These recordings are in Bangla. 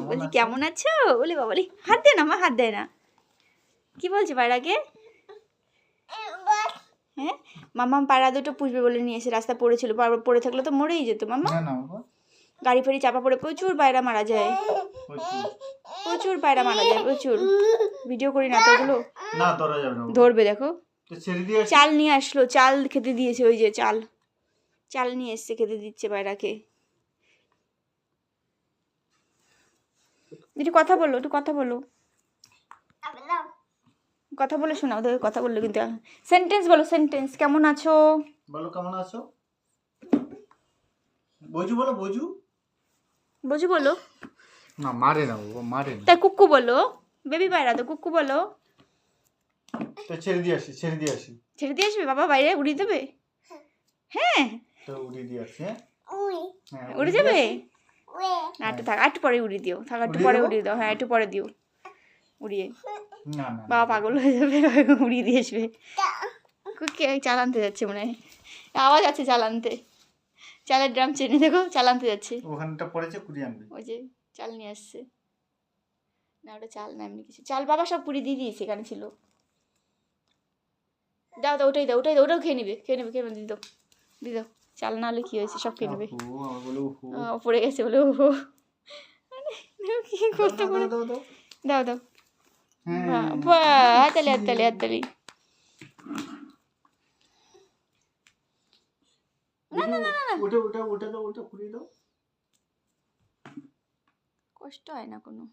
বলছি কেমন আছো? বলে বাবালি হাত দেয় না, মা হাত দেয় না। কি বলছে পায়রাকে? হ্যাঁ, মামা পায়রা দুটো পুষবে বলে নিয়ে এসে রাস্তা পড়েছিল, পড়ে থাকলে তো মরেই যেত মামা। গাড়ি ফাড়ি চাপা পড়ে প্রচুর পায়রা মারা যায়, প্রচুর পায়রা মারা যায়, প্রচুর। ভিডিও করি না তো ওগুলো, না ধরা যাবে না, ধরবে দেখো। তো ছেড়ে দিয়ে চাল নিয়ে আসলো, চাল খেতে দিয়েছে, ওই যে চাল, চাল নিয়ে এসছে খেতে দিচ্ছে পায়রাকে। একটু কথা বলো, একটু কথা বলো, কথা বলে শোনাও। ওদের কথা বললো কিন্তু, সেন্টেন্স বলো, সেন্টেন্স। কেমন আছো বলো, কেমন আছো? বজু বলো, বজু। বুঝু বলো। না মারে না বাবা, মারে না। তাই কুক্কু বলো, বেবি পায়রা তো কুক্কু বলো। তো ছেড়ে দিয়ে আসি, ছেড়ে দিয়ে আসি। ছেড়ে দিয়ে আসবে বাবা, বাইরে উড়িয়ে দেবে? হ্যাঁ, তো উড়িয়ে দিয়ে আসি। হ্যাঁ, উড়ে যাবে না, একটু থাক, একটু পরে উড়িয়ে দিও, থাক একটু পরে উড়িয়ে দাও। হ্যাঁ একটু পরে দিও উড়িয়ে, না না বাবা পাগল হয়ে যাবে, উড়িয়ে দিয়ে আসবে। কে চালানতে যাচ্ছে মনে হয়, আওয়াজ আছে চালানতে, চালের ড্রাম চেনে দেখো, চালানতে যাচ্ছে। ওখানটা পড়েছে, কুড়িয়ে আনবে। ওই যে চাল নিয়ে আসছে, না ওটা চাল না, এমনি কিছু চাল। বাবা সব পুরি দিয়ে দিয়েছে, এখানে ছিল। দাও দাও, ওটাই দাও, ওটাই দাও, ওটাও খেয়ে নেবে, খেয়ে নেবে, খেয়ে নেবে, দিয়ে দাও, দিয়ে দাও। চাল না হলে কি হয়েছে, সব খেয়ে নেবে। পড়ে গেছে বলে ও কি করতে পারে। দাও দাও, হাততালি হাততালি হাততালি। না না না না, ওটা ওটা ওটা দাও, ওটা কুড়িয়ে দাও। কষ্ট হয় না কোনো,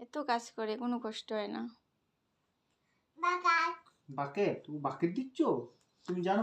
এত কাজ করে কোনো কষ্ট হয় না। বাকেট, তুমি বাকেট দিচ্ছ? তুমি জানো